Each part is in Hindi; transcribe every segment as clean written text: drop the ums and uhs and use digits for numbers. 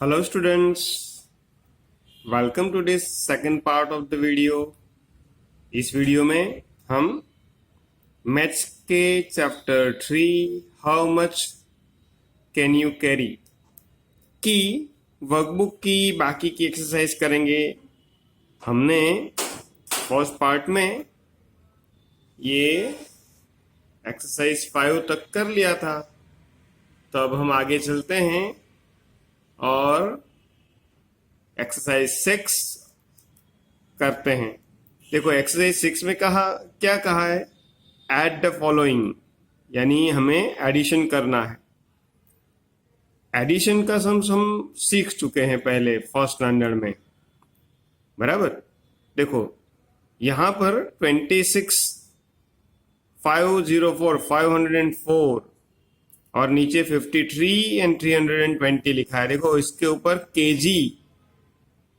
Hello students, welcome to this second part of the video। इस वीडियो में हम मैथ्स के chapter 3 how much can you carry की वर्कबुक की बाकी की एक्सरसाइज करेंगे। हमने फर्स्ट पार्ट में ये एक्सरसाइज 5 तक कर लिया था, तो अब हम आगे चलते हैं और एक्सरसाइज 6 करते हैं। देखो एक्सरसाइज 6 में क्या कहा है, ऐड द फॉलोइंग, यानी हमें एडिशन करना है। एडिशन का हम सीख चुके हैं पहले फर्स्ट स्टैंडर्ड में, बराबर। देखो यहां पर 26 504 504 और नीचे 53 एंड 320 लिखा है। देखो इसके ऊपर केजी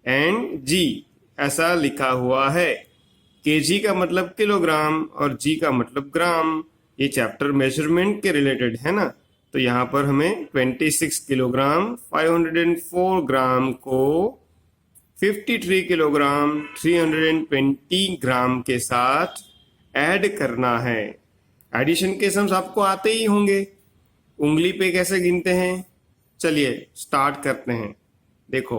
एंड जी ऐसा लिखा हुआ है। केजी का मतलब किलोग्राम और जी का मतलब ग्राम। ये चैप्टर मेजरमेंट के रिलेटेड है ना, तो यहाँ पर हमें 26 किलोग्राम 504 ग्राम को 53 किलोग्राम 320 ग्राम के साथ ऐड करना है। एडिशन के सम्स आपको आते ही होंगे। उंगली पे कैसे गिनते हैं, चलिए स्टार्ट करते हैं। देखो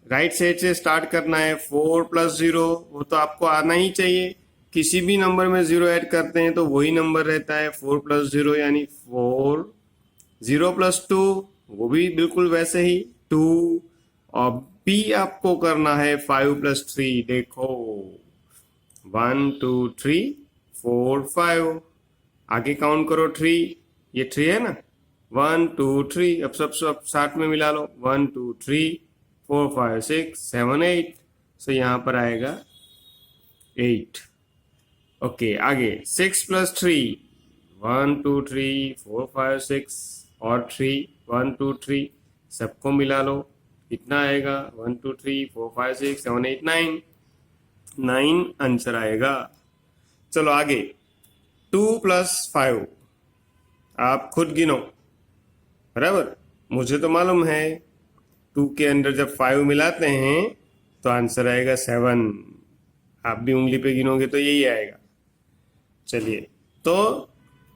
राइट साइड से स्टार्ट करना है। 4 + 0 वो तो आपको आना ही चाहिए। किसी भी नंबर में 0 ऐड करते हैं तो वही नंबर रहता है। 4 + 0 यानी 4। 0 + 2 वो भी बिल्कुल वैसे ही 2। और बी आपको करना है 5 + 3। देखो 1 2 3 4 5। आगे काउंट करो 3, ये 3 है ना। 1 2 3, अब सब साथ में मिला लो। 1 2 3 4 5 6 7 8। सो यहाँ पर आएगा 8। ओके आगे 6 + 3 1 2 3 4 5 6 और 3 1 2 3 सबको मिला लो। कितना आएगा 1 2 3 4 5 6 7 8 9 9 आंसर आएगा। चलो आगे 2 + 5 आप खुद गिनो, बराबर। मुझे तो मालूम है 2 के अंदर जब 5 मिलाते हैं तो आंसर आएगा 7। आप भी उंगली पे गिनोगे तो यही आएगा। चलिए तो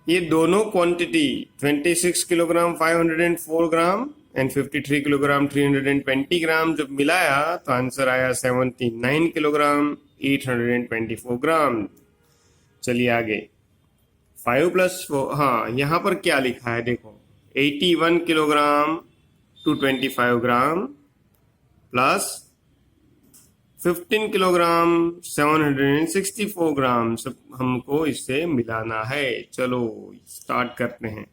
ये दोनों quantity 26 kilogram 504 gram and 53 kilogram 320 ग्राम जब मिलाया तो आंसर आया 79 किलोग्राम 824 ग्राम। चलिए आगे 5 + 4, हाँ यहाँ पर क्या लिखा है देखो 81 किलोग्राम 225 ग्राम प्लस 15 किलोग्राम 764 ग्राम सब हमको इससे मिलाना है। चलो स्टार्ट करते हैं।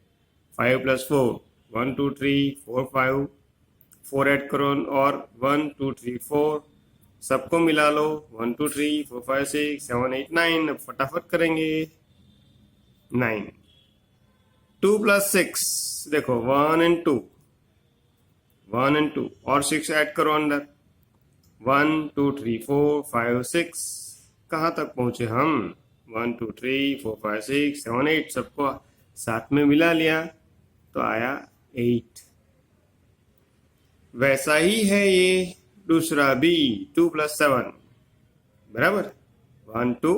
5 + 4 1 2 3 4 5 4 ऐड करो और 1 2 3 4 सबको मिला लो। 1 2 3 4 5 6 7 8 9। अब फटाफट करेंगे। 9 2 + 6 देखो 1 and 2 1 and 2 और 6 ऐड करो अंदर। 1 2 3 4 5 6 कहाँ तक पहुंचे हम 1 2 3 4 5 6 7 8 सबको साथ में मिला लिया तो आया 8। वैसा ही है ये दूसरा भी 2 + 7 बराबर 1 2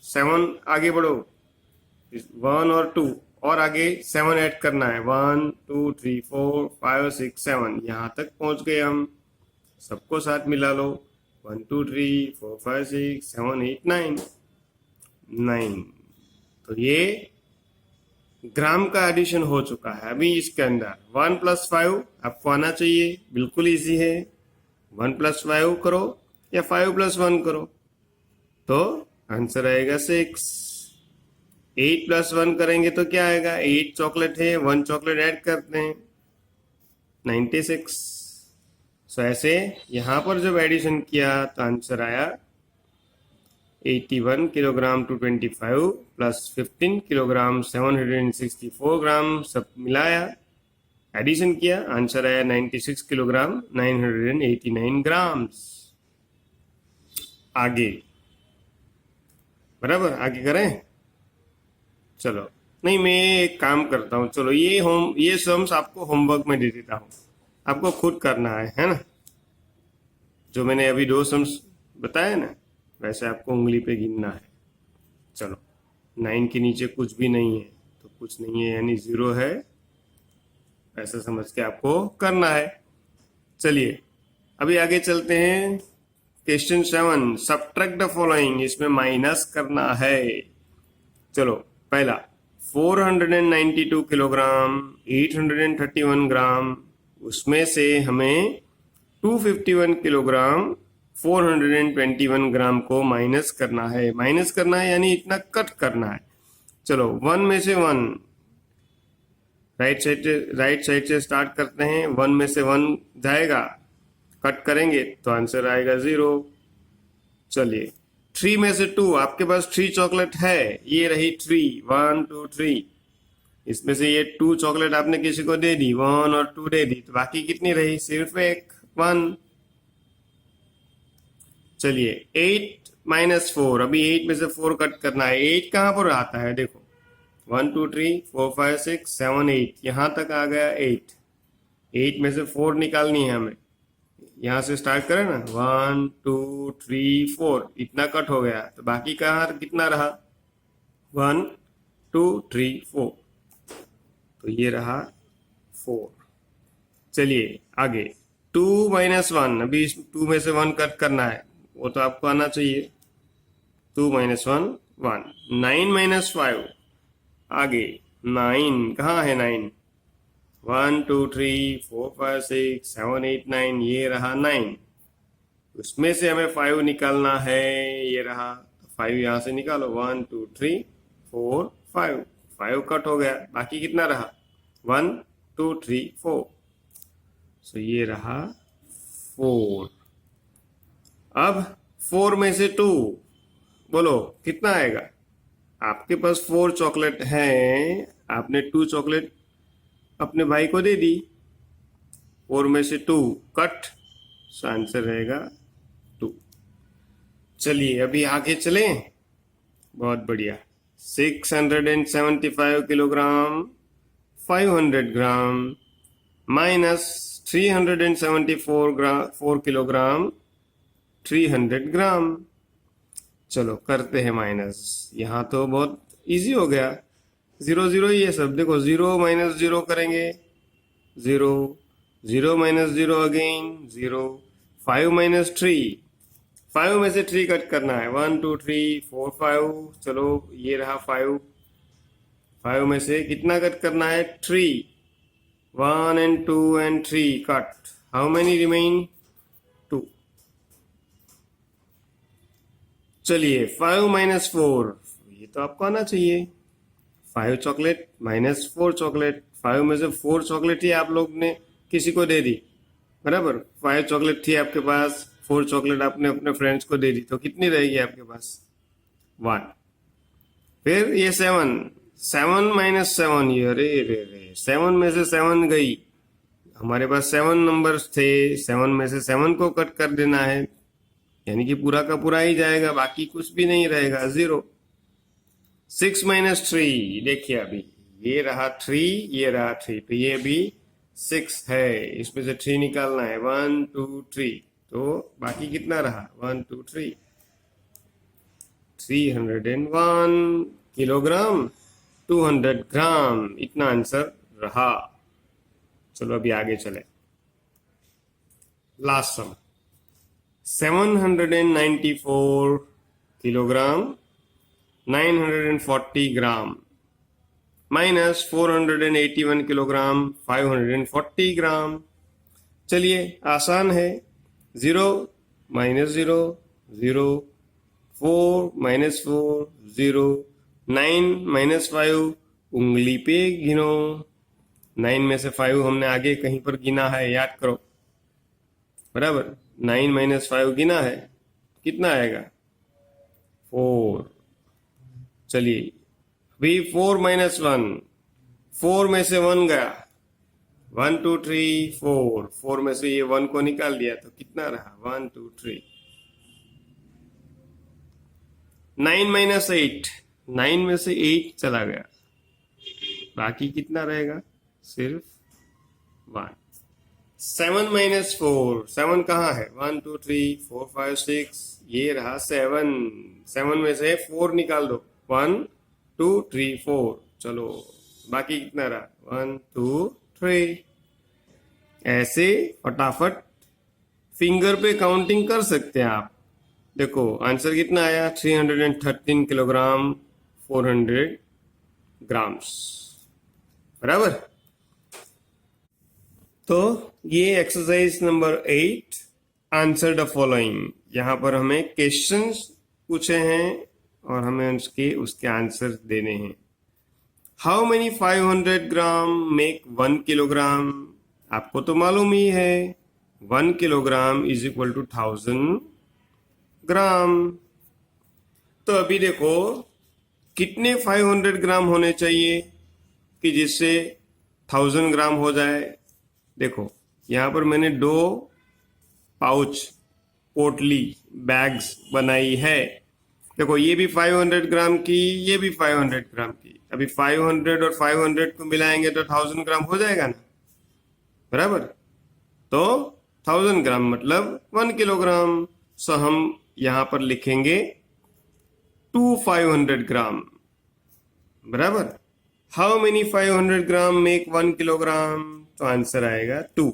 7। आगे बढ़ो 1 और 2 और आगे 7 ऐड करना है। 1 2 3 4 5 6 7 यहाँ तक पहुंच गए हम। सबको साथ मिला लो 1 2 3 4 5 6 7 8 9 9। तो ये ग्राम का एडिशन हो चुका है। अभी इसके अंदर 1 + 5 आपको आना चाहिए, बिल्कुल इजी है। 1 + 5 करो या 5 + 1 करो तो आंसर आएगा 6। 8 + 1 करेंगे तो क्या आएगा 8 चॉकलेट है 1 चॉकलेट ऐड करते हैं 96। सो ऐसे यहां पर जब एडिशन किया तो आंसर आया 81 किलोग्राम 225 प्लस 15 किलोग्राम 764 ग्राम सब मिलाया एडिशन किया आंसर आया 96 किलोग्राम 989 ग्राम। आगे बराबर आगे करें। चलो नहीं मैं एक काम करता हूँ, चलो ये सम्स आपको होमवर्क में दे देता हूँ। आपको खुद करना है ना। जो मैंने अभी दो सम्स बताया ना, वैसे आपको उंगली पे गिनना है। चलो, 9 के नीचे कुछ भी नहीं है, तो कुछ नहीं है यानी 0 है, ऐसा समझ के आपको करना है। चलिए अभी आगे चलते हैं। क्वेश्चन 7, सब्ट्रैक्ट द फॉलोइंग, इसमें माइनस करना है। चलो, पहला 492 किलोग्राम 831 ग्राम, उसमें से हमें 251 किलोग्राम 421 ग्राम को माइनस करना है। माइनस करना है यानी इतना कट करना है। चलो, 1 में से 1, राइट साइड से स्टार्ट करते हैं। 1 में से 1 जाएगा, कट करेंगे तो आंसर आएगा 0। चलिए, 3 में से 2, आपके पास 3 चॉकलेट है, ये रही 3, 1 2 3। इसमें से ये 2 चॉकलेट आपने किसी को दे दी, 1 और 2 दे दी, तो बाकी कितनी रही? सिर्फ एक, 1। चलिए, 8 माइनस 4, अभी 8 में से 4 कट करना है। 8 कहाँ पर आता है? देखो, 1 2 3 4 5 6 7 8, यहां तक आ गया 8। 8 में से 4 निकालनी है हमें। यहां से स्टार्ट करें ना, 1 2 3 4, इतना कट हो गया, तो बाकी कहाँ कितना रहा? 1 2 3 4, तो ये रहा 4। चलिए आगे, 2 माइनस 1, अभी इस 2 में से 1 कट करना है, वो तो आपको आना चाहिए। 2 माइनस 1 1। 9 माइनस 5, आगे 9 कहाँ है? 9, 1 2 3 4 5 6 7 8 9, ये रहा 9। उसमें से हमें 5 निकालना है, ये रहा 5, यहां से निकालो, 1 2 3 4 5, 5 कट हो गया, बाकी कितना रहा? 1 2 3 4, सो ये रहा 4। अब 4 में से 2, बोलो कितना आएगा? आपके पास 4 चॉकलेट हैं, आपने 2 चॉकलेट अपने भाई को दे दी, 4 में से 2 कट, सो आंसर रहेगा 2। चलिए अभी आगे चलें। बहुत बढ़िया। 675 किलोग्राम 500 ग्राम माइनस 374 किलोग्राम 300 ग्राम। चलो करते हैं माइनस। यहाँ तो बहुत इजी हो गया, 0 0 ही है सब। देखो, 0 माइनस 0 करेंगे, 0 0 माइनस 0 अगेन 0, 5 माइनस 3, 5 में से 3 कट करना है, 1 2 3 4 5। चलो, ये रहा 5, 5 में से कितना कट करना है? 3, 1 and 2 and 3 cut, how many remain? 2। चलिए, 5 माइनस 4, ये तो आपको आना चाहिए। 5 चॉकलेट माइनस 4 चॉकलेट, 5 में से 4 चॉकलेट ही आप लोग ने किसी को दे दी, बराबर। 5 चॉकलेट थी आपके पास, 4 चॉकलेट आपने अपने फ्रेंड्स को दे दी, तो कितनी रहेगी आपके पास? 1। फिर ये 7 माइनस 7, ये रे रे रे, 7 में से 7 गई, हमारे पास 7 नंबर्स थे, 7 में से 7 को कट कर देना है, यानी कि पूरा का पूरा ही जाएगा, बाकी कुछ भी नहीं रहेगा, 0। 6 माइनस 3, देखिए अभी ये रहा 3, ये रहा 3, तो ये भी 6 है, इसमें से 3 निकालना है, 1 2 3, तो बाकी कितना रहा? 1 2 3, 301 किलोग्राम 200 ग्राम, इतना आंसर रहा। चलो अभी आगे चले। लास्ट सम, 794 किलोग्राम 940 ग्राम माइनस 481 किलोग्राम 540 ग्राम। चलिए आसान है, 0 माइनस 0 0, 4 माइनस 4 0, 9 माइनस 5 उंगली पे गिनो। 9 में से 5 हमने आगे कहीं पर गिना है, याद करो, बराबर। 9 माइनस 5 गिना है, कितना आएगा? 4। चलिए अभी 4 माइनस 1, 4 में से 1 गया, 1 2 3 4, 4 में से ये 1 को निकाल दिया, तो कितना रहा? 1 2 3। 9 माइनस 8, 9 में से 8 चला गया, बाकी कितना रहेगा? सिर्फ 1। 7 - 4, 7 कहाँ है? 1 2 3 4 5 6, ये रहा 7। 7 में से 4 निकाल दो। 1 2 3 4, चलो बाकी कितना रहा? 1 2 3। ऐसे फटाफट फिंगर पे काउंटिंग कर सकते हैं आप। देखो आंसर कितना आया? 313 किलोग्राम 400 ग्राम्स, बराबर। तो ये exercise number 8, answer the following. यहाँ पर हमें क्वेश्चंस पूछे हैं और हमें उसके आंसर देने हैं। How many 500 gram make 1 kilogram? आपको तो मालूम ही है 1 किलोग्राम इज इक्वल टू 1000 ग्राम। तो अभी देखो कितने 500 ग्राम होने चाहिए कि जिससे 1000 ग्राम हो जाए। देखो यहाँ पर मैंने 2 पाउच पोटली बैग्स बनाई है। देखो ये भी 500 ग्राम की, ये भी 500 ग्राम की। अभी 500 और 500 को मिलाएंगे तो 1000 ग्राम हो जाएगा ना, बराबर। तो 1000 ग्राम मतलब 1 किलोग्राम। सो हम यहाँ पर लिखेंगे 2 500 ग्राम, बराबर। How many 500 gram make 1 kilogram? तो आंसर आएगा 2।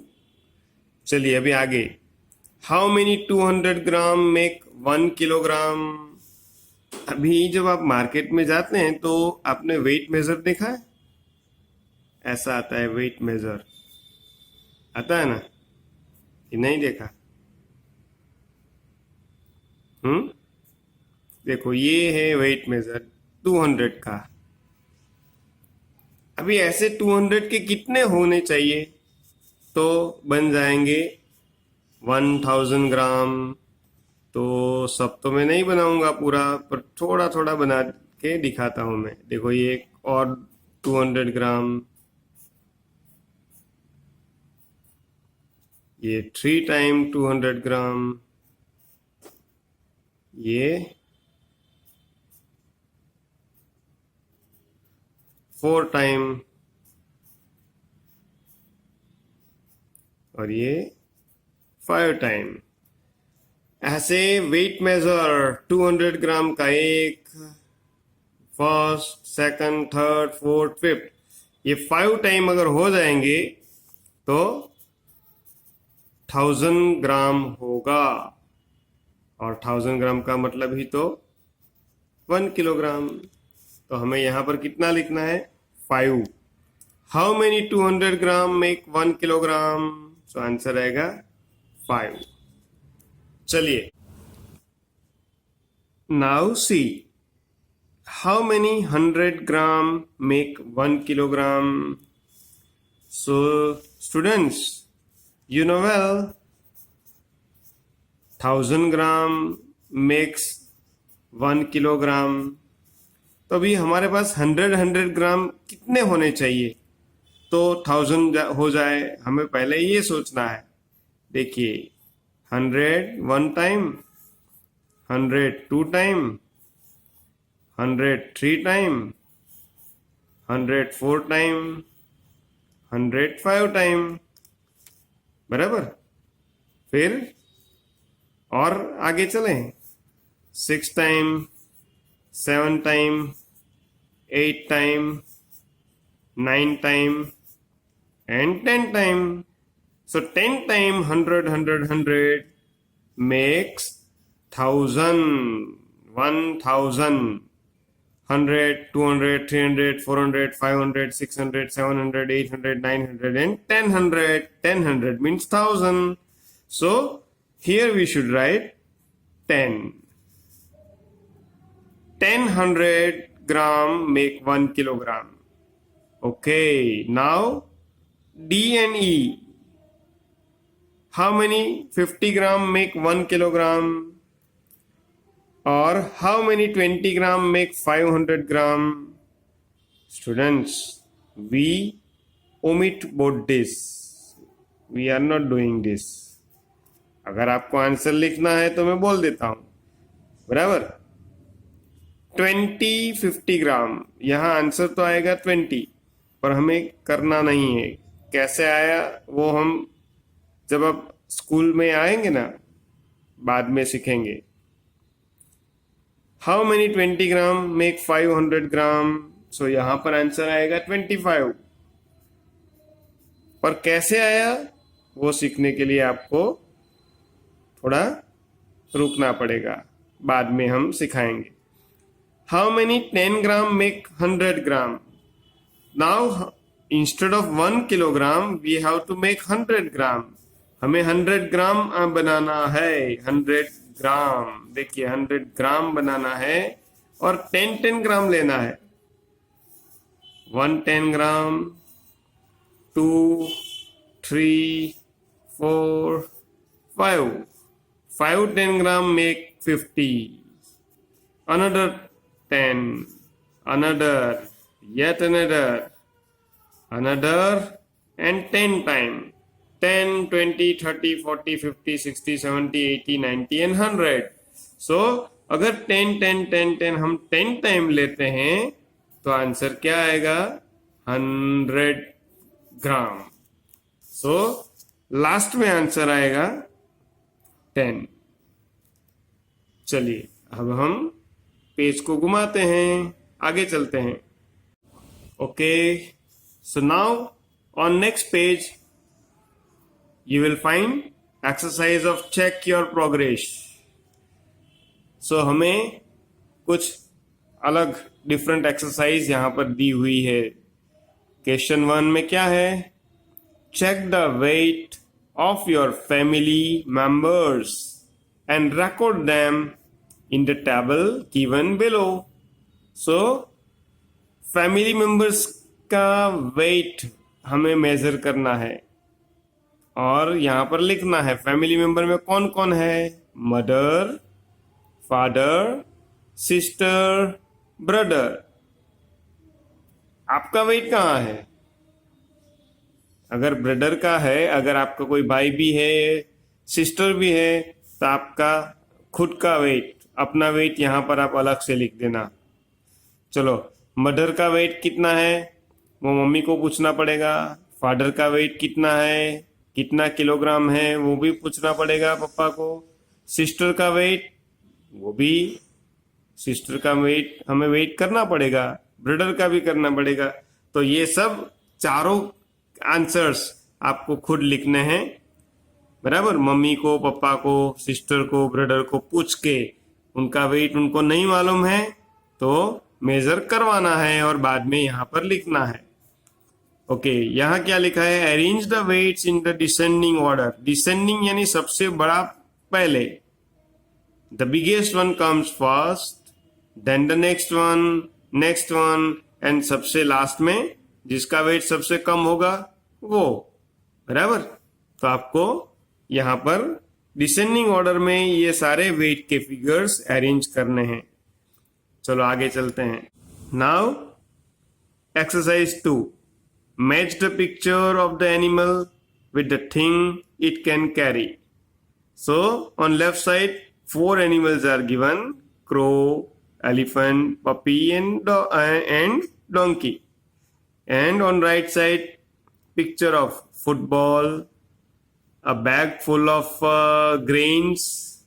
चलिए अभी आगे। How many 200 gram make 1 kilogram? अभी जब आप मार्केट में जाते हैं तो आपने वेट मेजर देखा है? ऐसा आता है वेट मेजर, आता है ना कि नहीं देखा? देखो ये है वेट मेजर 200 का। अभी ऐसे 200 के कितने होने चाहिए? तो बन जाएंगे 1000 ग्राम। तो सब तो मैं नहीं बनाऊंगा पूरा, पर थोड़ा थोड़ा बना के दिखाता हूं मैं। देखो ये एक और 200 ग्राम, ये 3 टाइम 200 ग्राम, ये 4 टाइम, और ये 5 टाइम। ऐसे वेट मेजर 200 ग्राम का एक, first, second, third, fourth, fifth, ये 5 टाइम अगर हो जाएंगे तो 1000 ग्राम होगा। और 1000 ग्राम का मतलब ही तो 1 किलोग्राम। तो हमें यहां पर कितना लिखना है? 5। How many 200 gram make 1 kilogram? तो आंसर आएगा 5। चलिए now see how many 100 gram make 1 kilogram? So students, you know well 1000 gram makes 1 kilogram। तो अभी हमारे पास 100 ग्राम कितने होने चाहिए तो 1000 हो जाए? हमें पहले ये सोचना है। देखिए 100 1 time, 100 2 time, 100 3 time, 100 4 time, 100 5 time, बराबर। फिर और आगे चलें, 6 time, 7 time, 8 time, 9 time and 10 time. So 10 time 100 100 100 makes 1000, 1000, 100, 200, 300, 400, 500, 600, 700, 800, 900 and 1000. 1000 means 1000. So here we should write 10. 100 gram make 1 kilogram. Okay, now D and E. How many 50 gram make 1 kilogram? Or how many 20 gram make 500 gram? Students, we omit both this. We are not doing this. अगर आपको आंसर लिखना है तो मैं बोल देता हूं, बराबर। 20 50 ग्राम, यहां आंसर तो आएगा 20, पर हमें करना नहीं है। कैसे आया वो हम जब आप स्कूल में आएंगे ना, बाद में सीखेंगे। हाउ मेनी 20 ग्राम मेक 500 ग्राम? सो यहां पर आंसर आएगा 25। पर कैसे आया वो सीखने के लिए आपको थोड़ा रुकना पड़ेगा, बाद में हम सिखाएंगे। How many 10 gram make 100 gram? Now instead of 1 kilogram we have to make 100 gram. हमें 100 ग्राम बनाना है, 100 ग्राम। देखिए 100 ग्राम बनाना है और 10 ग्राम लेना है। 1 10 ग्राम, 2 3 4 5 5 10 ग्राम make 50, another 10, another, yet another and 10 time, 10 20 30 40 50 60 70 80 90 and 100. So अगर 10 10 10 10 हम 10 टाइम लेते हैं तो आंसर क्या आएगा? 100 ग्राम। सो लास्ट में आंसर आएगा 10। चलिए अब हम पेज को घुमाते हैं, आगे चलते हैं। Okay, so now on next page you will find exercise of check your progress. So हमें कुछ अलग डिफरेंट एक्सरसाइज यहां पर दी हुई है। क्वेश्चन 1 में क्या है? Check the weight of your family members and record them in the table given below. So family members का वेट हमें मेजर करना है और यहां पर लिखना है फैमिली मेंबर में कौन कौन है। Mother, father, sister, brother. आपका वेट कहाँ है? अगर ब्रदर का है, अगर आपका कोई भाई भी है, सिस्टर भी है, तो आपका खुद का वेट, अपना वेट यहां पर आप अलग से लिख देना। चलो, मदर का वेट कितना है वो मम्मी को पूछना पड़ेगा। फादर का वेट कितना है, कितना किलोग्राम है, वो भी पूछना पड़ेगा पापा को। सिस्टर का वेट, वो भी सिस्टर का वेट हमें वेट करना पड़ेगा। ब्रदर का भी करना पड़ेगा। तो ये सब चारों आंसर्स आपको खुद लिखने हैं, बराबर। मम्मी को, पापा को, सिस्टर को, ब्रदर को पूछ के उनका वेट उनको नहीं मालूम है तो मेजर करवाना है और बाद में यहाँ पर लिखना है। ओके, यहाँ क्या लिखा है? Arrange the weights in the descending order. Descending यानी सबसे बड़ा पहले। The biggest one comes first, then the next one and सबसे लास्ट में जिसका वेट सबसे कम होगा वो, बराबर। तो आपको यहाँ पर डिसेंडिंग ऑर्डर में ये सारे वेट के फिगर्स अरेंज करने हैं। चलो आगे चलते हैं। Now exercise 2, match the picture of the animal with the thing it can carry. So on left side 4 animals are given: crow, elephant, puppy and donkey. And on right side picture of football, a bag full of grains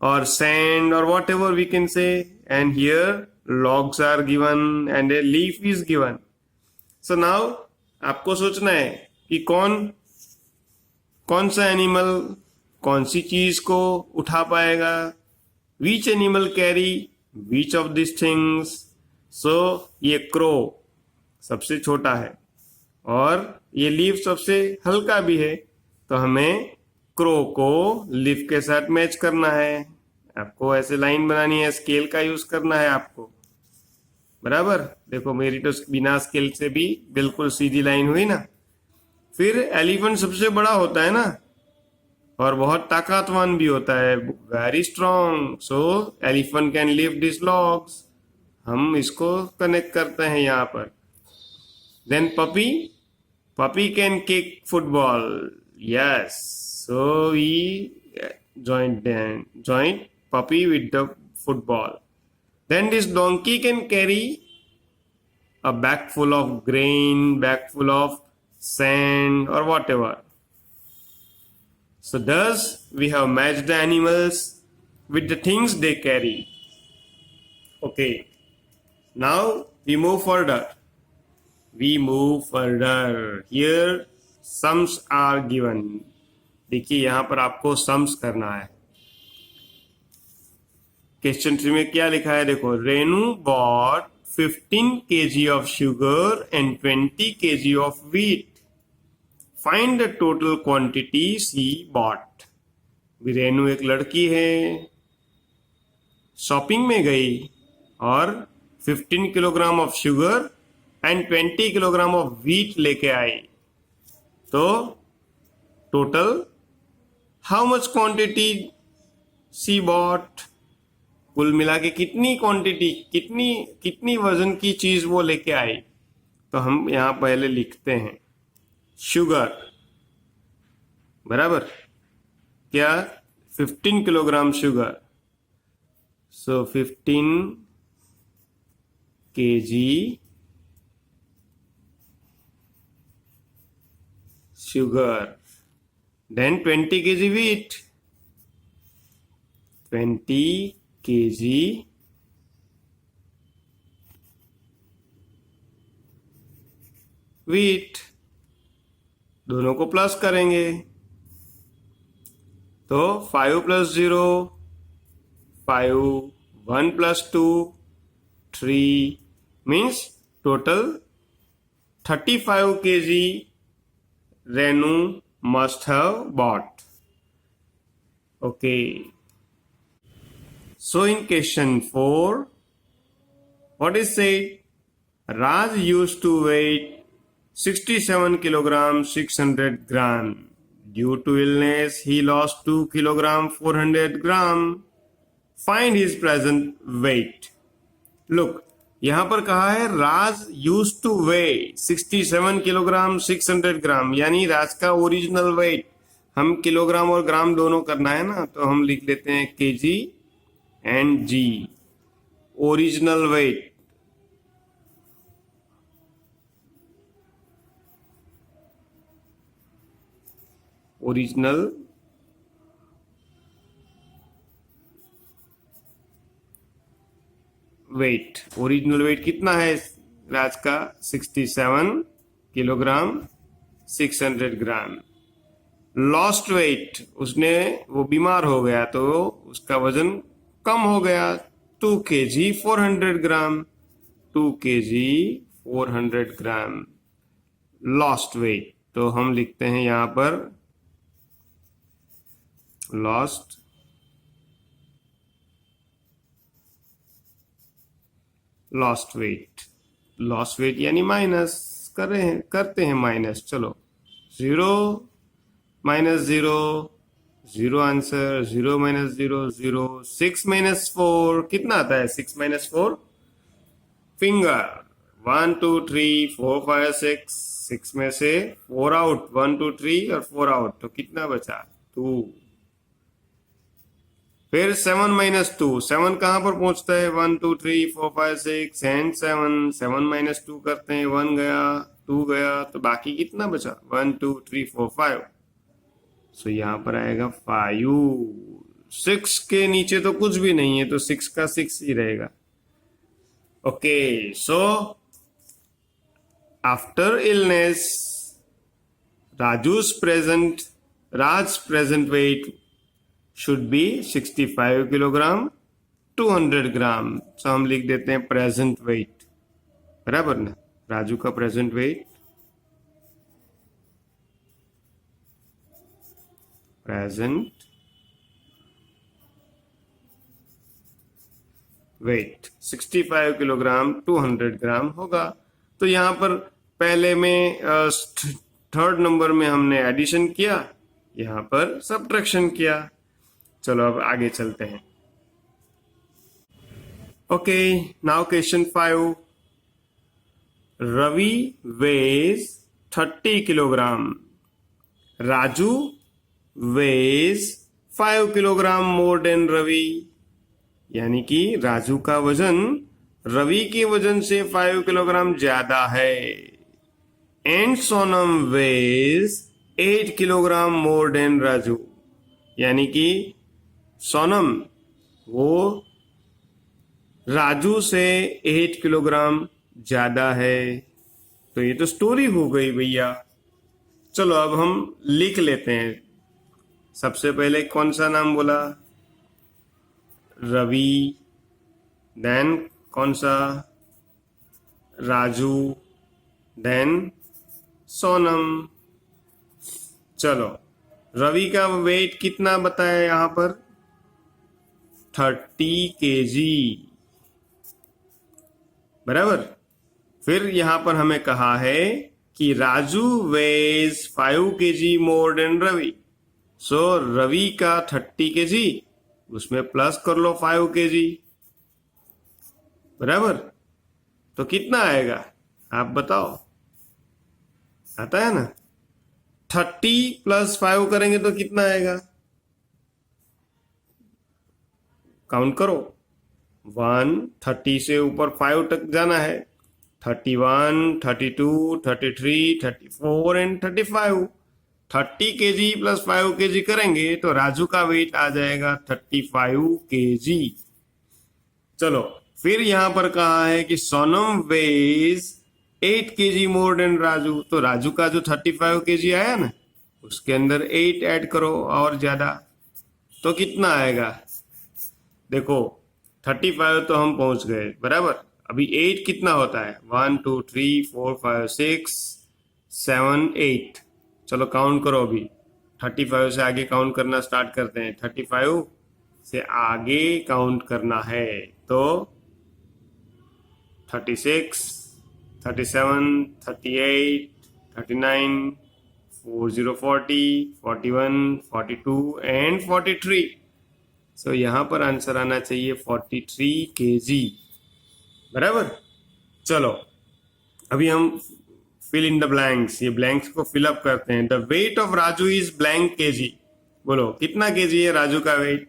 or sand or whatever we can say, and here logs are given and a leaf is given. So now आपको सोचना है कि कौन सा एनिमल कौन सी चीज को उठा पाएगा। Which animal carry which of this things. So ये क्रो सबसे छोटा है और ये लीफ सबसे हल्का भी है, तो हमें क्रो को लीफ के साथ मैच करना है। आपको ऐसे लाइन बनानी है, स्केल का यूज करना है आपको, बराबर। देखो मेरी तो बिना स्केल से भी बिल्कुल सीधी लाइन हुई ना। फिर एलिफेंट सबसे बड़ा होता है ना और बहुत ताकतवान भी होता है, very strong. So elephant can lift this logs. हम इसको कनेक्ट करते हैं यहाँ पर। Then puppy can kick football, yes. So we joint puppy with the football. Then this donkey can carry a bag full of grain, bag full of sand or whatever. So thus we have matched the animals with the things they carry. Okay, now we move further. Here sums are given. देखिए यहां पर आपको sums करना है. क्वेश्चन 3 में क्या लिखा है देखो. Renu bought 15 kg of sugar and 20 kg of wheat. Find the total quantity she bought. Renu एक लड़की है, शॉपिंग में गई और 15 kilogram of sugar and 20 kilogram of wheat लेके आई. तो total how much quantity she bought, कुल मिला के कितनी क्वांटिटी, कितनी वजन की चीज वो लेके आई. तो हम यहां पहले लिखते हैं शुगर बराबर क्या 15 किलोग्राम शुगर. सो 15 kg sugar, then 20 kg wheat, 20 kg wheat. दोनों को प्लस करेंगे तो 5 + 0 5, 1 + 2 3 means total 35 kg Renu must have bought. Okay. So in question 4, what is said? Raj used to weigh 67 kilogram 600 gram. Due to illness, he lost 2 kilogram 400 gram. Find his present weight. Look, यहां पर कहा है राज यूज टू वे 67 किलोग्राम 600 ग्राम, यानी राज का ओरिजिनल वेट. हम किलोग्राम और ग्राम दोनों करना है ना, तो हम लिख लेते हैं KG and G. Original weight original weight कितना है राज का 67 किलोग्राम 600 ग्राम. लॉस्ट वेट, उसने वो बीमार हो गया तो उसका वजन कम हो गया 2 kg 400 ग्राम. 2 kg 400 ग्राम लॉस्ट वेट. तो हम लिखते हैं यहां पर लॉस्ट वेट यानी माइनस करते हैं माइनस. चलो 0 - 0 0 आंसर, 0 - 0 0. 6 - 4 कितना आता है? 6 - 4 फिंगर. 1 2 3 4 5 6. 6 में से 4 आउट, 1 2 3 और 4 आउट, तो कितना बचा? 2. फिर 7 - 2. 7 कहां पर पहुंचता है? 1 2 3 4 5 6 एंड 7. 7 - 2 करते हैं, 1 गया 2 गया, तो बाकी कितना बचा? 1 2 3 4 5. सो यहां पर आएगा 5. 6 के नीचे तो कुछ भी नहीं है, तो 6 का 6 ही रहेगा. Okay, so after illness Raj's present weight should be 65 kilogram 200 ग्राम. सो हम लिख देते हैं प्रेजेंट वेट बराबर ना. राजू का प्रेजेंट वेट 65 किलोग्राम 200 ग्राम होगा. तो यहां पर पहले में थर्ड नंबर में हमने एडिशन किया, यहां पर सब्ट्रैक्शन किया. चलो अब आगे चलते हैं. Okay, now question 5. Ravi weighs 30 kilogram. Raju weighs 5 kilogram more than Ravi. यानी कि राजू का वजन रवि के वजन से 5 किलोग्राम ज्यादा है. And Sonam weighs 8 kilogram more than Raju. यानी कि सोनम वो राजू से 8 किलोग्राम ज्यादा है। तो ये तो स्टोरी हो गई भैया। चलो अब हम लिख लेते हैं। सबसे पहले कौन सा नाम बोला? रवि। देन कौन सा? राजू। देन सोनम। चलो रवि का वेट कितना बताया यहां पर? 30 केजी, बराबर। फिर यहां पर हमें कहा है कि Raju weighs 5 K G more than Ravi. So Ravi का 30 केजी, उसमें प्लस कर लो 5 केजी, बराबर। तो कितना आएगा आप बताओ? आता है ना? 30 प्लस 5 करेंगे तो कितना आएगा? काउंट करो। 130 से ऊपर 5 तक जाना है। 31, 32, 33, 34 एंड 35। 30 केजी प्लस 5 केजी करेंगे तो राजू का वेट आ जाएगा 35 केजी। चलो फिर यहां पर कहा है कि Sonam weighs 8 KG more than Raju. तो राजू का जो 35 केजी आया ना, उसके अंदर 8 ऐड करो और ज्यादा, तो कितना आएगा? देखो 35 तो हम पहुंच गए, बराबर। अभी 8 कितना होता है? 1 2 3 4 5 6 7 8। चलो काउंट करो। अभी 35 से आगे काउंट करना स्टार्ट करते हैं। 35 से आगे काउंट करना है तो 36, 37, 38, 39, 40, 40, 41, 42 एंड 43। सो यहां पर आंसर आना चाहिए 43 केजी, बराबर। चलो अभी हम फिल इन द ब्लैंक्स, ये ब्लैंक्स को फिलअप करते हैं। The weight of Raju is blank KG. बोलो कितना केजी है राजू का वेट?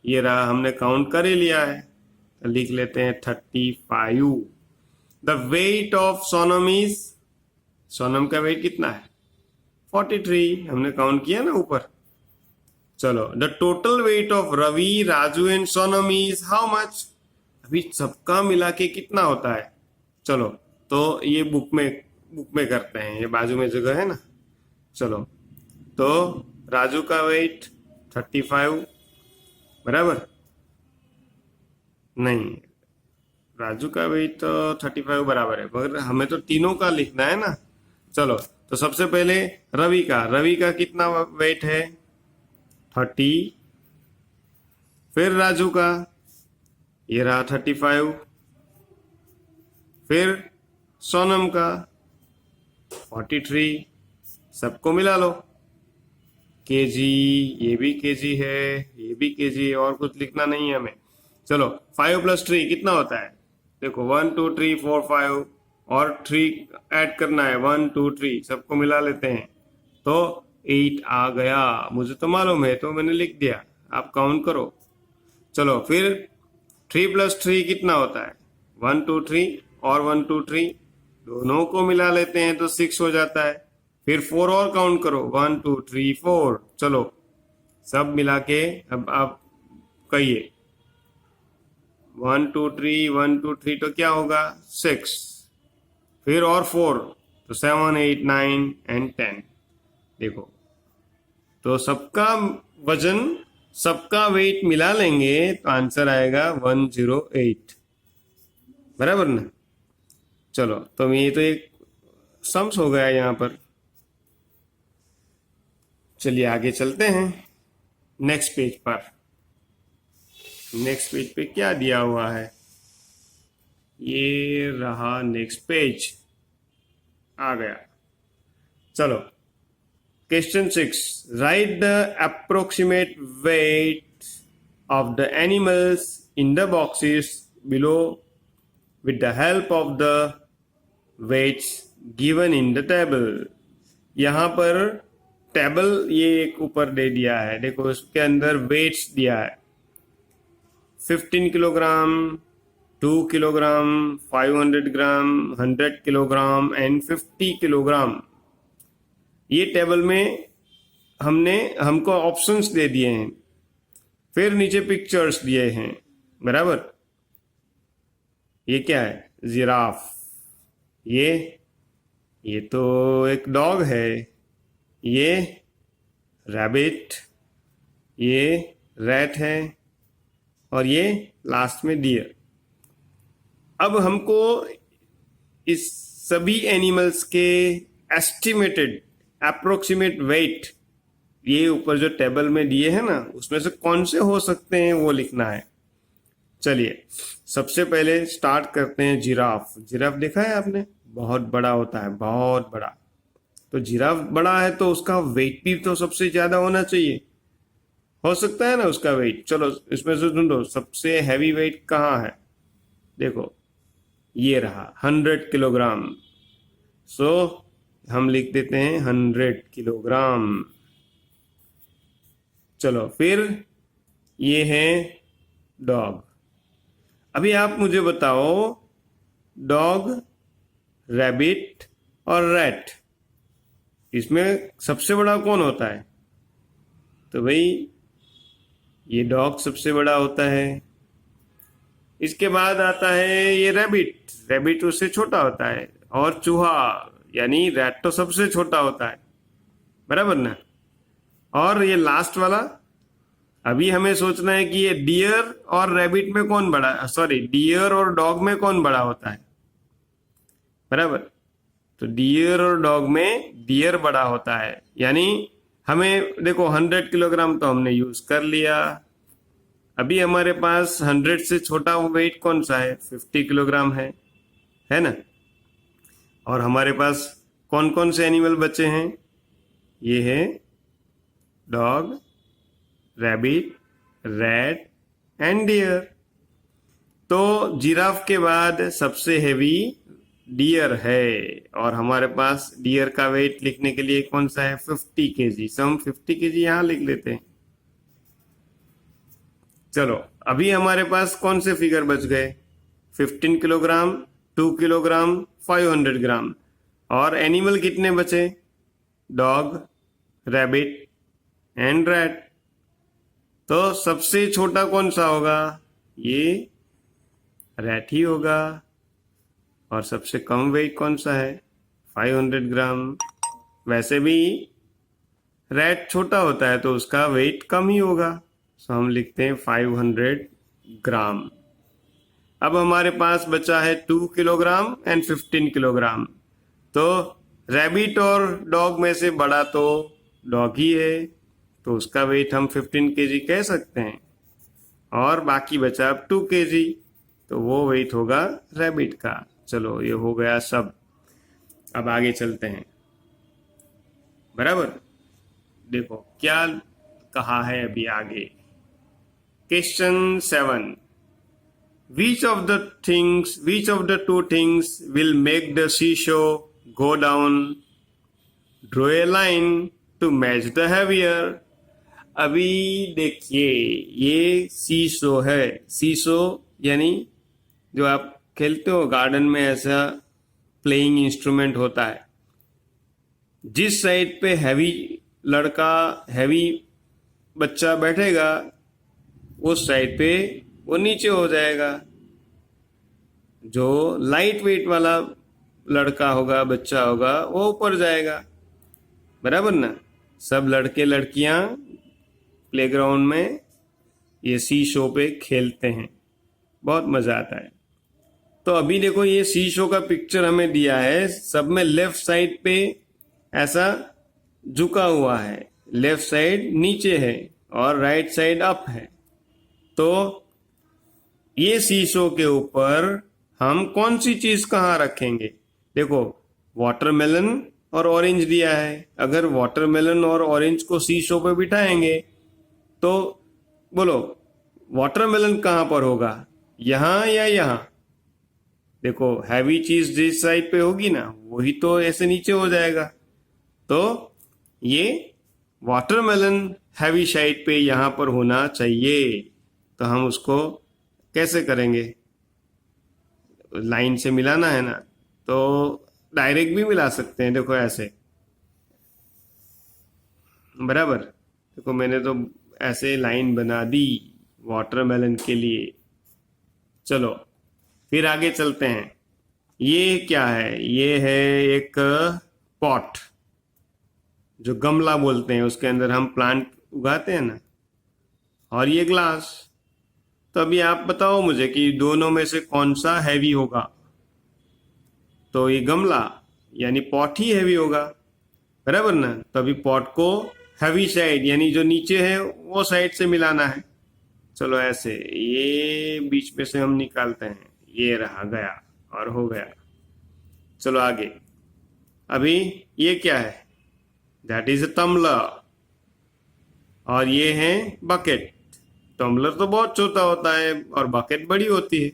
ये रहा, हमने काउंट कर ही लिया है, तो लिख लेते हैं 35। The weight of Sonam is, Sonam का वेट कितना है? 43, हमने काउंट किया ना ऊपर। चलो the total weight of Ravi, Raju and Sonam is how much? अभी सबका मिला के कितना होता है? चलो तो ये बुक में करते हैं, ये बाजू में जगह है ना। चलो तो राजू का वेट 35, बराबर। नहीं, राजू का वेट तो 35 बराबर है, मगर हमें तो तीनों का लिखना है ना। चलो तो सबसे पहले रवि का कितना वेट है? 30। फिर राजू का, ये रहा 35। फिर सोनम का 43। सबको मिला लो। केजी, ये भी केजी है, ये भी केजी है, और कुछ लिखना नहीं है हमें। चलो 5 प्लस 3 कितना होता है? देखो 1 2 3 4 5 और 3 ऐड करना है, 1 2 3, सबको मिला लेते हैं तो 8 आ गया। मुझे तो मालूम है तो मैंने लिख दिया, आप काउंट करो। चलो फिर 3 प्लस 3 कितना होता है? 1 2 3 और 1 2 3, दोनों को मिला लेते हैं तो 6 हो जाता है। फिर 4 और काउंट करो, 1 2 3 4। चलो सब मिला के अब आप कहिए 1 2 3 1 2 3 तो क्या होगा? 6। फिर और 4 तो 7 8 9 एंड 10। देखो तो सबका वजन, सबका वेट मिला लेंगे तो आंसर आएगा 108, बराबर ना। चलो तो ये तो एक सम्स हो गया यहाँ पर। चलिए आगे चलते हैं नेक्स्ट पेज पर। नेक्स्ट पेज पे क्या दिया हुआ है? ये रहा नेक्स्ट पेज, आ गया। चलो question 6, right the approximate weight of the animals in the boxes below with the help of the weights given in the table। यहाँ पर टेबल ये एक ऊपर दे दिया है, देखो उसके अंदर वेट्स दिया है। 15 kilogram, 2 kilogram, 500 gram, 100 kilogram and 50 kilogram. ये टेबल में हमको ऑप्शंस दे दिए हैं, फिर नीचे पिक्चर्स दिए हैं, बराबर। ये क्या है? जिराफ। ये तो एक डॉग है। ये रैबिट, ये रैट है, और ये लास्ट में डियर। अब हमको इस सभी एनिमल्स के एस्टिमेटेड अप्रोक्सीमेट वेट, ये ऊपर जो टेबल में दिए हैं ना, उसमें से कौन से हो सकते हैं वो लिखना है। चलिए सबसे पहले स्टार्ट करते हैं जिराफ। जिराफ देखा है आपने? बहुत बड़ा होता है, बहुत बड़ा। तो जिराफ बड़ा है तो उसका वेट भी तो सबसे ज्यादा होना चाहिए। हो सकता है ना उसका वेट? चलो इसमें से ढूंढो सबसे हैवी वेट कहाँ है। देखो ये रहा 100 किलोग्राम। सो हम लिख देते हैं 100 किलोग्राम। चलो फिर ये है डॉग। अभी आप मुझे बताओ, डॉग, रैबिट और रैट, इसमें सबसे बड़ा कौन होता है? तो भाई ये डॉग सबसे बड़ा होता है। इसके बाद आता है ये रैबिट। रैबिट उससे छोटा होता है। और चूहा यानी रैट तो सबसे छोटा होता है, बराबर ना। और ये लास्ट वाला, अभी हमें सोचना है कि ये डियर और रैबिट में कौन बड़ा, सॉरी डियर और डॉग में कौन बड़ा होता है, बराबर। तो डियर और डॉग में डियर बड़ा होता है। यानी हमें देखो 100 किलोग्राम तो हमने यूज कर लिया। अभी हमारे पास 100 से छोटा वेट कौन सा है? 50 किलोग्राम है ना। और हमारे पास कौन कौन से एनिमल बचे हैं? ये है dog, rabbit, rat and deer. तो जिराफ के बाद सबसे हेवी डियर है। और हमारे पास डियर का वेट लिखने के लिए कौन सा है? 50 केजी। सो हम 50 केजी यहां लिख लेते हैं। चलो अभी हमारे पास कौन से फिगर बच गए? 15 किलोग्राम, 2 किलोग्राम, 500 ग्राम। और एनिमल कितने बचे? Dog, rabbit and rat. तो सबसे छोटा कौन सा होगा? ये रैट ही होगा। और सबसे कम वेट कौन सा है? 500 ग्राम। वैसे भी रैट छोटा होता है तो उसका वेट कम ही होगा। सो हम लिखते हैं 500 ग्राम। अब हमारे पास बचा है 2 किलोग्राम एंड 15 किलोग्राम। तो रैबिट और डॉग में से बड़ा तो डॉग ही है, तो उसका वेट हम 15 केजी कह सकते हैं। और बाकी बचा अब 2 केजी, तो वो वेट होगा रैबिट का। चलो ये हो गया सब। अब आगे चलते हैं, बराबर। देखो क्या कहा है अभी आगे। Question 7, which of the two things will make the seesaw go down? Draw a line to match the heavier. अभी देखिए ये सीसो है। सीसो यानी जो आप खेलते हो गार्डन में, ऐसा प्लेइंग इंस्ट्रूमेंट होता है। जिस साइड पे हैवी बच्चा बैठेगा उस साइड पे वो नीचे हो जाएगा। जो लाइट वेट वाला लड़का होगा, बच्चा होगा, वो ऊपर जाएगा, बराबर ना। सब लड़के लड़कियां प्लेग्राउंड में ये सी शो पे खेलते हैं, बहुत मजा आता है। तो अभी देखो ये सी शो का पिक्चर हमें दिया है। सब में लेफ्ट साइड पे ऐसा झुका हुआ है, लेफ्ट साइड नीचे है और राइट साइड अप है। तो ये शीशों के ऊपर हम कौन सी चीज कहाँ रखेंगे? देखो वाटरमेलन और ऑरेंज दिया है। अगर वाटरमेलन और ऑरेंज को शीशों पे बिठाएंगे तो बोलो वाटरमेलन कहाँ पर होगा, यहाँ या यहाँ? देखो हैवी चीज जिस साइड पे होगी ना वही तो ऐसे नीचे हो जाएगा। तो ये वाटरमेलन हैवी साइड पे यहाँ पर होना चाहिए। तो हम उसको कैसे करेंगे? लाइन से मिलाना है ना, तो डायरेक्ट भी मिला सकते हैं। देखो ऐसे बराबर। देखो मैंने तो ऐसे लाइन बना दी वाटरमेलन के लिए। चलो फिर आगे चलते हैं। ये क्या है? ये है एक पॉट, जो गमला बोलते हैं, उसके अंदर हम प्लांट उगाते हैं ना। और ये ग्लास। तो अभी आप बताओ मुझे कि दोनों में से कौन सा हैवी होगा? तो ये गमला यानी पॉट ही हैवी होगा, बराबर ना। तो अभी पॉट को हैवी साइड यानी जो नीचे है वो साइड से मिलाना है। चलो ऐसे ये बीच में से हम निकालते हैं, ये रहा गया और हो गया। चलो आगे। अभी ये क्या है? That is a tumbler. और ये है बकेट। टम्बलर तो बहुत छोटा होता है और बकेट बड़ी होती है।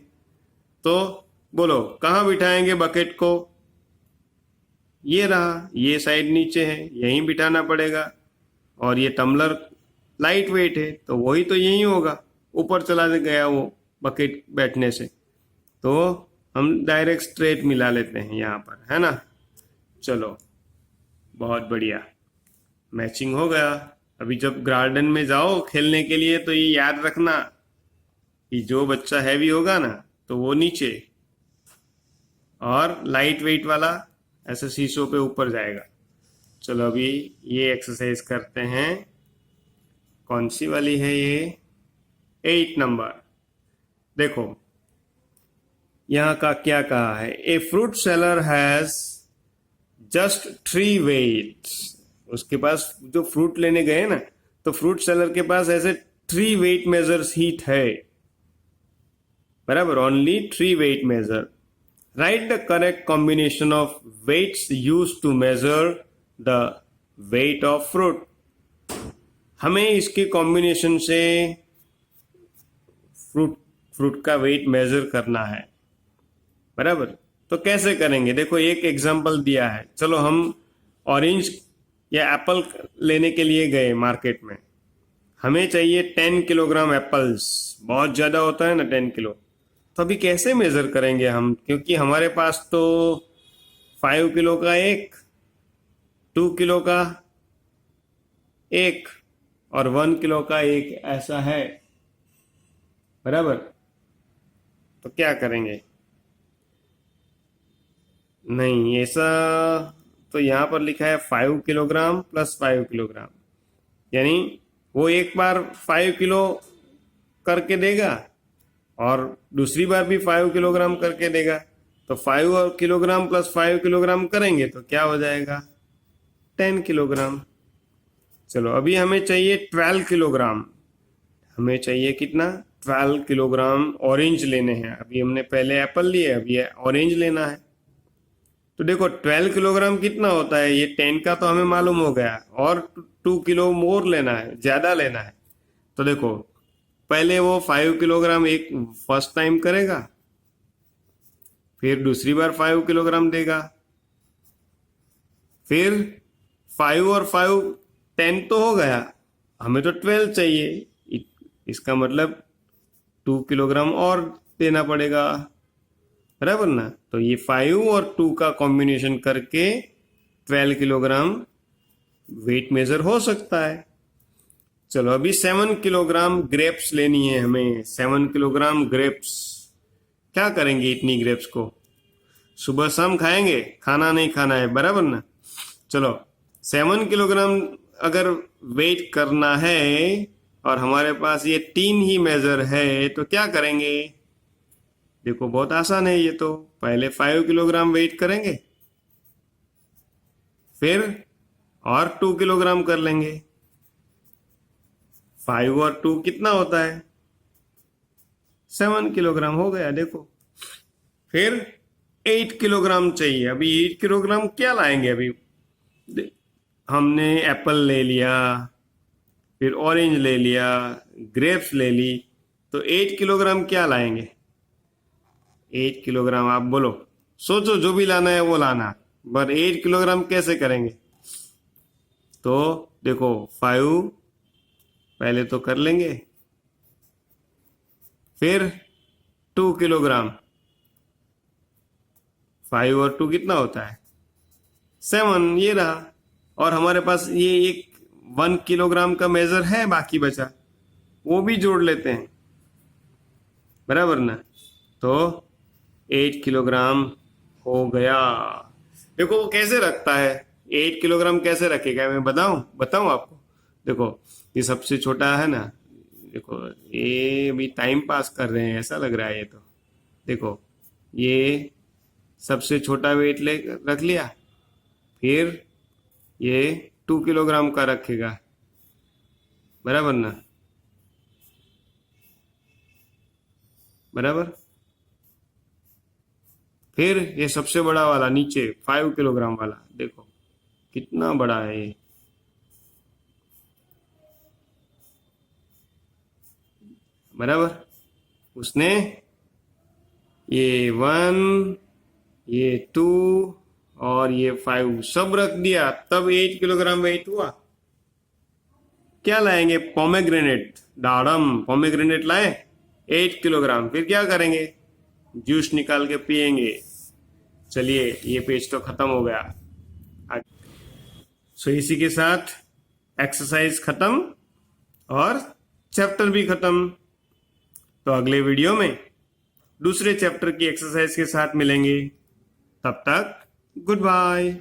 तो बोलो कहाँ बिठाएंगे बकेट को? ये रहा, ये साइड नीचे है, यहीं बिठाना पड़ेगा। और ये टम्बलर लाइट वेट है तो वही तो यहीं होगा, ऊपर चला गया वो बकेट बैठने से। तो हम डायरेक्ट स्ट्रेट मिला लेते हैं यहाँ पर, है ना। चलो बहुत बढ़िया, मैचिंग हो गया। अभी जब गार्डन में जाओ खेलने के लिए तो ये याद रखना कि जो बच्चा हैवी होगा ना तो वो नीचे, और लाइट वेट वाला ऐसे शीशों पे ऊपर जाएगा। चलो अभी ये एक्सरसाइज करते हैं। कौन सी वाली है ये? 8 नंबर। देखो यहाँ का क्या कहा है? A fruit seller has just 3 weights. उसके पास जो फ्रूट लेने गए ना, तो फ्रूट सेलर के पास ऐसे 3 वेट मेजर्स ही थे, बराबर। Only 3 weight measure. Write the correct combination of weights use to measure the weight of fruit. हमें इसके कॉम्बिनेशन से फ्रूट का वेट मेजर करना है, बराबर। तो कैसे करेंगे? देखो एक एग्जांपल दिया है। चलो हम ऑरेंज या एप्पल लेने के लिए गए मार्केट में। हमें चाहिए 10 किलोग्राम एप्पल्स। बहुत ज़्यादा होता है ना 10 किलो। तो अभी कैसे मेज़र करेंगे हम? क्योंकि हमारे पास तो 5 किलो का एक, 2 किलो का एक और 1 किलो का एक ऐसा है, बराबर। तो क्या करेंगे? नहीं, ऐसा तो यहाँ पर लिखा है 5 किलोग्राम प्लस 5 किलोग्राम, यानी वो एक बार 5 किलो करके देगा और दूसरी बार भी 5 किलोग्राम करके देगा। तो 5 किलोग्राम प्लस 5 किलोग्राम करेंगे तो क्या हो जाएगा? 10 किलोग्राम। चलो अभी हमें चाहिए 12 किलोग्राम। हमें चाहिए कितना? 12 किलोग्राम ऑरेंज लेने हैं। अभी हमने पहले एप्पल लिए, अभी ऑरेंज लेना है। तो देखो 12 किलोग्राम कितना होता है? ये 10 का तो हमें मालूम हो गया, और 2 किलो मोर लेना है, ज्यादा लेना है। तो देखो पहले वो 5 किलोग्राम एक फर्स्ट टाइम करेगा, फिर दूसरी बार 5 किलोग्राम देगा, फिर 5 और 5 10 तो हो गया, हमें तो 12 चाहिए। इसका मतलब 2 किलोग्राम और देना पड़ेगा, बराबर ना। तो ये 5 और 2 का कॉम्बिनेशन करके 12 किलोग्राम वेट मेजर हो सकता है। चलो अभी 7 किलोग्राम ग्रेप्स लेनी है हमें। 7 किलोग्राम ग्रेप्स। क्या करेंगे इतनी ग्रेप्स को? सुबह शाम खाएंगे, खाना नहीं खाना है, बराबर ना। चलो 7 किलोग्राम अगर वेट करना है और हमारे पास ये 3 ही मेजर है तो क्या करेंगे? देखो बहुत आसान है ये तो। पहले 5 किलोग्राम वेट करेंगे, फिर और 2 किलोग्राम कर लेंगे। 5 और 2 कितना होता है? 7 किलोग्राम हो गया। देखो फिर 8 किलोग्राम चाहिए। अभी 8 किलोग्राम क्या लाएंगे? अभी हमने एप्पल ले लिया, फिर ऑरेंज ले लिया, ग्रेप्स ले ली, तो 8 किलोग्राम क्या लाएंगे? 8 किलोग्राम आप बोलो, सोचो, जो भी लाना है वो लाना, पर 8 किलोग्राम कैसे करेंगे? तो देखो 5 पहले तो कर लेंगे, फिर 2 किलोग्राम। 5 और 2 कितना होता है? 7। ये रहा। और हमारे पास ये एक 1 किलोग्राम का मेजर है, बाकी बचा वो भी जोड़ लेते हैं, बराबर ना। तो 8 किलोग्राम हो गया। देखो वो कैसे रखता है, 8 किलोग्राम कैसे रखेगा, मैं बताऊं आपको। देखो ये सबसे छोटा है ना, देखो ये अभी टाइम पास कर रहे हैं ऐसा लग रहा है ये तो। देखो ये सबसे छोटा वेट ले रख लिया, फिर ये 2 किलोग्राम का रखेगा, बराबर ना, बराबर। फिर ये सबसे बड़ा वाला नीचे 5 किलोग्राम वाला, देखो कितना बड़ा है ये, बराबर। उसने ये 1, ये 2 और ये 5 सब रख दिया, तब 8 किलोग्राम वेट हुआ। क्या लाएंगे, पोमेग्रेनेट, दाड़म पोमेग्रेनेट लाए 8 किलोग्राम, फिर क्या करेंगे, जूस निकाल के पिएंगे। चलिए ये पेज तो खत्म हो गया। सो इसी के साथ एक्सरसाइज खत्म और चैप्टर भी खत्म। तो अगले वीडियो में दूसरे चैप्टर की एक्सरसाइज के साथ मिलेंगे, तब तक गुड बाय।